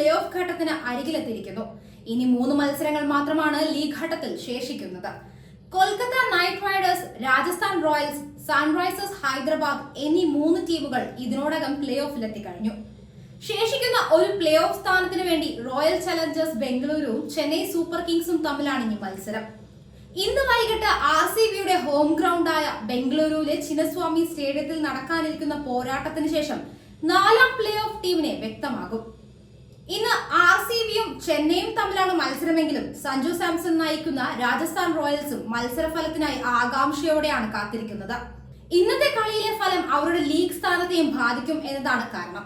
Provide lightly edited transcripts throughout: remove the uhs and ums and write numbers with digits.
Play off ഘട്ടത്തിന് അരികിലെത്തിയിരിക്കുന്നു. ഇനി 3 മത്സരങ്ങൾ മാത്രമാണ് ലീഗ് ഘട്ടത്തിൽ ശേഷിക്കുന്നത്. Kolkata night Riders, Rajasthan Royals, Sunrisers Hyderabad എന്നീ 3 ടീമുകൾ ഇതിനോടകം പ്ലേ ഓഫിലെത്തിക്കഴിഞ്ഞു. ശേഷിക്കുന്ന ഒരു പ്ലേ ഓഫ് സ്ഥാനത്തിന് വേണ്ടി റോയൽ ചലഞ്ചേഴ്സ് ബംഗളൂരുവും ചെന്നൈ സൂപ്പർ കിങ്സും തമ്മിലാണ് ഇനി മത്സരം. ഇന്ന് വൈകിട്ട് RCBയുടെ ഹോം ഗ്രൗണ്ടായ ബംഗളൂരുവിലെ ചിന്നസ്വാമി സ്റ്റേഡിയത്തിൽ നടക്കാനിരിക്കുന്ന പോരാട്ടത്തിന് ശേഷം 4ാം പ്ലേ ഓഫ് ടീമിനെ വ്യക്തമാകും. ഇന്ന് RCBയും ചെന്നൈയും തമ്മിലാണ് മത്സരമെങ്കിലും സഞ്ജു സാംസൺ നയിക്കുന്ന രാജസ്ഥാൻ റോയൽസും മത്സരഫലത്തിനായി ആകാംക്ഷയോടെയാണ് കാത്തിരിക്കുന്നത്. ഇന്നത്തെ കളിയിലെ ഫലം അവരുടെ ലീഗ് സ്ഥാനത്തെയും ബാധിക്കും എന്നതാണ് കാരണം.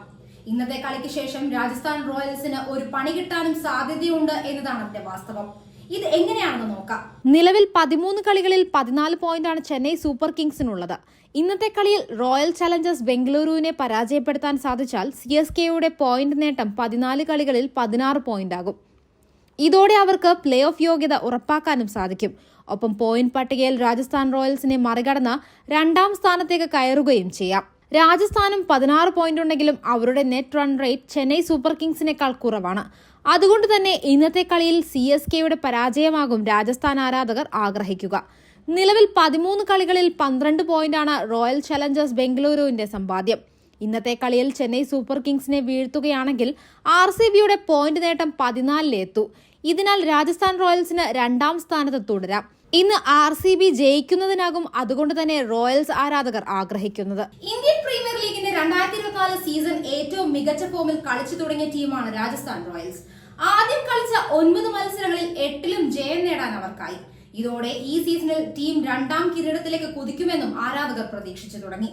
ഇന്നത്തെ കളിക്ക് ശേഷം രാജസ്ഥാൻ റോയൽസിന് ഒരു പണി കിട്ടാനും സാധ്യതയുണ്ട് എന്നതാണ് അതിന്റെ വാസ്തവം. ഇത് എങ്ങനെയാണെന്ന് നോക്കാം. നിലവിൽ 13 കളികളിൽ 14 പോയിന്റാണ് ചെന്നൈ സൂപ്പർ കിങ്സിനുള്ളത്. ഇന്നത്തെ കളിയിൽ റോയൽ ചലഞ്ചേഴ്സ് ബംഗളൂരുവിനെ പരാജയപ്പെടുത്താൻ സാധിച്ചാൽ CSKയുടെ പോയിന്റ് നേട്ടം 14 കളികളിൽ 16 പോയിന്റാകും. ഇതോടെ അവർക്ക് പ്ലേ ഓഫ് യോഗ്യത ഉറപ്പാക്കാനും സാധിക്കും. ഒപ്പം പോയിന്റ് പട്ടികയിൽ രാജസ്ഥാൻ റോയൽസിനെ മറികടന്ന് 2ാം സ്ഥാനത്തേക്ക് കയറുകയും ചെയ്യാം. രാജസ്ഥാനും 16 പോയിന്റ് ഉണ്ടെങ്കിലും അവരുടെ net run rate Chennai super കിങ്സിനേക്കാൾ കുറവാണ്. അതുകൊണ്ട് തന്നെ ഇന്നത്തെ കളിയിൽ CSKയുടെ പരാജയമാകും രാജസ്ഥാൻ ആരാധകർ ആഗ്രഹിക്കുക. നിലവിൽ 13 കളികളിൽ 12 പോയിന്റാണ് റോയൽ ചലഞ്ചേഴ്സ് ബംഗളൂരുവിന്റെ സമ്പാദ്യം. ഇന്നത്തെ കളിയിൽ ചെന്നൈ സൂപ്പർ കിങ്സിനെ വീഴ്ത്തുകയാണെങ്കിൽ RCBയുടെ പോയിന്റ് നേട്ടം 14 ഇതിനാൽ രാജസ്ഥാൻ റോയൽസിന് 2ാം സ്ഥാനത്ത് തുടരാം. ഇന്ന് RCB ജയിക്കുന്നതിനാകും അതുകൊണ്ട് തന്നെ റോയൽസ് ആരാധകർ ആഗ്രഹിക്കുന്നത്. ഇന്ത്യൻ പ്രീമിയർ ലീഗിന്റെ 2024 സീസൺ ഏറ്റവും മികച്ച ഫോമിൽ കളിച്ചു തുടങ്ങിയ ടീമാണ് രാജസ്ഥാൻ റോയൽസ്. ആദ്യം കളിച്ച 9 മത്സരങ്ങളിൽ 8ലും ജയം നേടാൻ അവർക്കായി. ഇതോടെ ഈ സീസണിൽ ടീം 2ാം കിരീടത്തിലേക്ക് കുതിക്കുമെന്നും ആരാധകർ പ്രതീക്ഷിച്ചു തുടങ്ങി.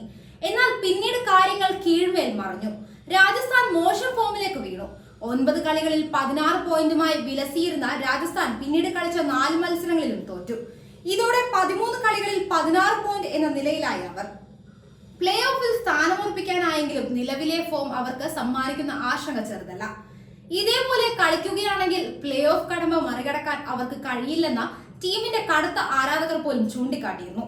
എന്നാൽ പിന്നീട് കാര്യങ്ങൾ കീഴ്മേൽ മറിഞ്ഞു. രാജസ്ഥാൻ മോശം ഫോമിലേക്ക് വീണു. 9 കളികളിൽ 16 പോയിന്റുമായി വിലസിയിരുന്ന രാജസ്ഥാൻ പിന്നീട് കളിച്ച 4 മത്സരങ്ങളിലും തോറ്റു. ഇതോടെ 13 കളികളിൽ 16 പോയിന്റ് എന്ന നിലയിലായി അവർ. പ്ലേ ഓഫിൽ സ്ഥാനമുറപ്പിക്കാനായെങ്കിലും നിലവിലെ ഫോം അവർക്ക് സമ്മാനിക്കുന്ന ആശങ്ക ചെറുതല്ല. ഇതേപോലെ കളിക്കുകയാണെങ്കിൽ പ്ലേ ഓഫ് കടമ്പ മറികടക്കാൻ അവർക്ക് കഴിയില്ലെന്ന ടീമിന്റെ കടുത്ത ആരാധകർ പോലും ചൂണ്ടിക്കാട്ടിയിരുന്നു.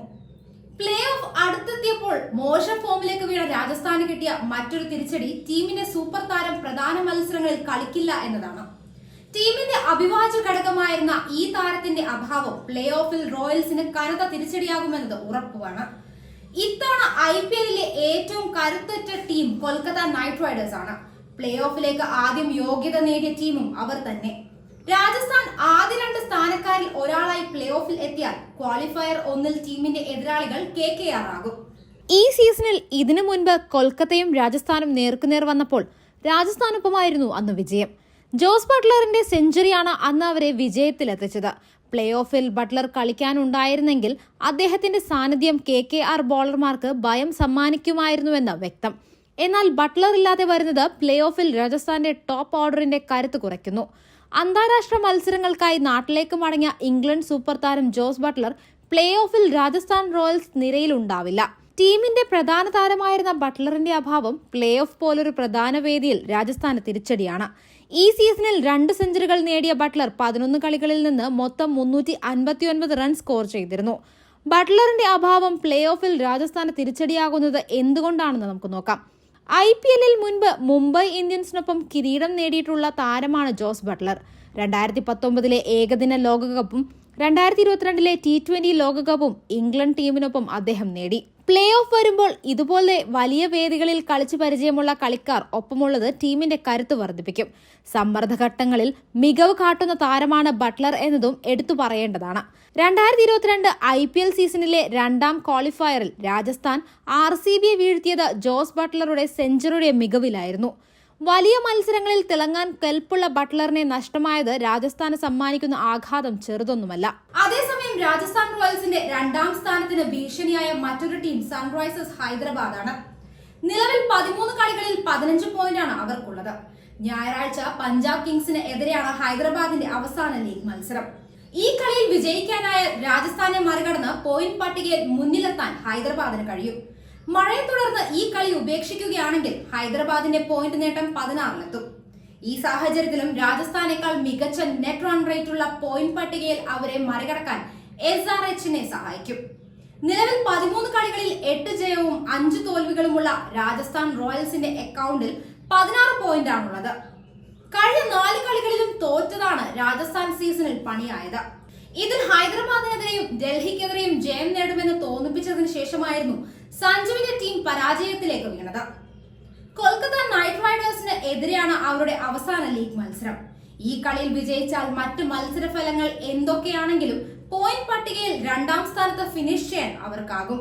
പ്ലേ ഓഫ് അടുത്തെത്തിയപ്പോൾ മോശം ഫോമിലേക്ക് വീണ രാജസ്ഥാന് കിട്ടിയ മറ്റൊരു തിരിച്ചടി ടീമിന്റെ സൂപ്പർ താരം പ്രധാന മത്സരങ്ങളിൽ കളിക്കില്ല എന്നതാണ്. ടീമിന്റെ അവിഭാജ്യ ഘടകമായിരുന്ന ഈ താരത്തിന്റെ അഭാവം പ്ലേ ഓഫിൽ റോയൽസിന് കനത്ത തിരിച്ചടിയാകുമെന്നത് ഉറപ്പാണ്. ഇത്തവണ IPLലെ ഏറ്റവും കരുത്തുറ്റ ടീം കൊൽക്കത്ത നൈറ്റ് റൈഡേഴ്സ് ആണ്. പ്ലേ ഓഫിലേക്ക് ആദ്യം യോഗ്യത നേടിയ ടീമും അവർ തന്നെ. രാജസ്ഥാൻ ആദ്യ 2 സ്ഥാനക്കാരിൽ ഒരാളായി പ്ലേ ഓഫിൽ എത്തിയാൽ ക്വാളിഫയർ 1ൽ ടീമിന്റെ എതിരാളികൾ KKR ആകും. ഈ സീസണിൽ ഇതിനു മുൻപ് കൊൽക്കത്തയും രാജസ്ഥാനും നേർക്കുനേർ വന്നപ്പോൾ രാജസ്ഥാനൊപ്പമായിരുന്നു അന്ന് വിജയം. ജോസ് ബട്ട്ലറിന്റെ സെഞ്ചുറിയാണ് അന്ന് അവരെ വിജയത്തിലെത്തിച്ചത്. പ്ലേ ഓഫിൽ ബട്ട്ലർ കളിക്കാനുണ്ടായിരുന്നെങ്കിൽ അദ്ദേഹത്തിന്റെ സാന്നിധ്യം KKR ബോളർമാർക്ക് ഭയം സമ്മാനിക്കുമായിരുന്നുവെന്ന് വ്യക്തം. എന്നാൽ ബട്ട്ലർ ഇല്ലാതെ വരുന്നത് പ്ലേ ഓഫിൽ രാജസ്ഥാന്റെ ടോപ്പ് ഓർഡറിന്റെ കരുത്ത് കുറയ്ക്കുന്നു. അന്താരാഷ്ട്ര മത്സരങ്ങൾക്കായി നാട്ടിലേക്ക് മടങ്ങിയ ഇംഗ്ലണ്ട് സൂപ്പർ താരം ജോസ് ബട്ട്ലർ പ്ലേ ഓഫിൽ രാജസ്ഥാൻ റോയൽസ് നിരയിലുണ്ടാവില്ല. ടീമിന്റെ പ്രധാന താരമായിരുന്ന ബട്ട്ലറിന്റെ അഭാവം പ്ലേ ഓഫ് പോലൊരു പ്രധാന വേദിയിൽ രാജസ്ഥാന് തിരിച്ചടിയാണ്. ഈ സീസണിൽ 2 സെഞ്ചുറികൾ നേടിയ ബട്ട്ലർ 11 കളികളിൽ നിന്ന് മൊത്തം 359 റൺ സ്കോർ ചെയ്തിരുന്നു. ബട്ട്ലറിന്റെ അഭാവം പ്ലേ ഓഫിൽ രാജസ്ഥാന് തിരിച്ചടിയാകുന്നത് എന്തുകൊണ്ടാണെന്ന് നമുക്ക് നോക്കാം. IPLൽ മുൻപ് മുംബൈ ഇന്ത്യൻസിനൊപ്പം കിരീടം നേടിയിട്ടുള്ള താരമാണ് ജോസ് ബട്ട്ലർ. 2019 ഏകദിന ലോകകപ്പും 2022 T20 ലോകകപ്പും ഇംഗ്ലണ്ട് ടീമിനൊപ്പം അദ്ദേഹം നേടി. പ്ലേ ഓഫ് വരുമ്പോൾ ഇതുപോലെ വലിയ വേദികളിൽ കളിച്ചു പരിചയമുള്ള കളിക്കാർ ഒപ്പമുള്ളത് ടീമിന്റെ കരുത്ത് വർദ്ധിപ്പിക്കും. സമ്മർദ്ദഘട്ടങ്ങളിൽ മികവ് കാട്ടുന്ന താരമാണ് ബട്ട്ലർ എന്നതും എടുത്തു പറയേണ്ടതാണ്. 2022 IPL സീസണിലെ 2ാം ക്വാളിഫയറിൽ രാജസ്ഥാൻ RCBയെ വീഴ്ത്തിയത് ജോസ് ബട്ട്ലറുടെ സെഞ്ചുറിയുടെ മികവിലായിരുന്നു. വലിയ മത്സരങ്ങളിൽ തിളങ്ങാൻ കെൽപ്പുള്ള ബട്ട്ലറിനെ നഷ്ടമായത് രാജസ്ഥാന് സമ്മാനിക്കുന്ന ആഘാതം ചെറുതൊന്നുമല്ല. അതേസമയം രാജസ്ഥാൻ റോയൽസിന്റെ 2ാം സ്ഥാനത്തിന് ഭീഷണിയായ മറ്റൊരു ടീം സൺറൈസേഴ്സ് ഹൈദരാബാദ് ആണ്. നിലവിൽ 13 കളികളിൽ 15 പോയിന്റാണ് അവർക്കുള്ളത്. ഞായറാഴ്ച പഞ്ചാബ് കിങ്സിന് എതിരെയാണ് ഹൈദരാബാദിന്റെ അവസാന ലീഗ് മത്സരം. ഈ കളിയിൽ വിജയിക്കാനായ രാജസ്ഥാനെ മറികടന്ന് പോയിന്റ് പട്ടികയിൽ മുന്നിലെത്താൻ ഹൈദരാബാദിന് കഴിയും. മഴയെ തുടർന്ന് ഈ കളി ഉപേക്ഷിക്കുകയാണെങ്കിൽ ഹൈദരാബാദിന്റെ പോയിന്റ് നേട്ടം 16-ലെത്തും. ഈ സാഹചര്യത്തിലും രാജസ്ഥാനേക്കാൾ മികച്ച നെറ്റ് റൺ റേറ്റുള്ള പോയിന്റ് പട്ടികയിൽ അവരെ മറികടക്കാൻ SRHനെ സഹായിക്കും. നിലവിൽ 13 കളികളിൽ 8 ജയവും 5 തോൽവികളുമുള്ള രാജസ്ഥാൻ റോയൽസിന്റെ അക്കൗണ്ടിൽ 16 പോയിന്റാണുള്ളത്. കഴിഞ്ഞ 4 കളികളിലും തോറ്റതാണ് രാജസ്ഥാൻ സീസണിൽ പണിയായത്. ഇതിൽ ഹൈദരാബാദിനെതിരെയും ഡൽഹിക്കെതിരെയും ജയം നേടുമെന്ന് തോന്നിപ്പിച്ചതിന് ശേഷമായിരുന്നു സഞ്ജുവിന്റെ ടീം പരാജയത്തിലേക്ക് വീണത്. കൊൽക്കത്ത നൈറ്റ് റൈഡേഴ്സിന് എതിരെയാണ് അവരുടെ അവസാന ലീഗ് മത്സരം. ഈ കളിയിൽ വിജയിച്ചാൽ മറ്റ് മത്സരഫലങ്ങൾ എന്തൊക്കെയാണെങ്കിലും പോയിന്റ് പട്ടികയിൽ 2ാം സ്ഥാനത്ത് ഫിനിഷ് ചെയ്യാൻ അവർക്കാകും.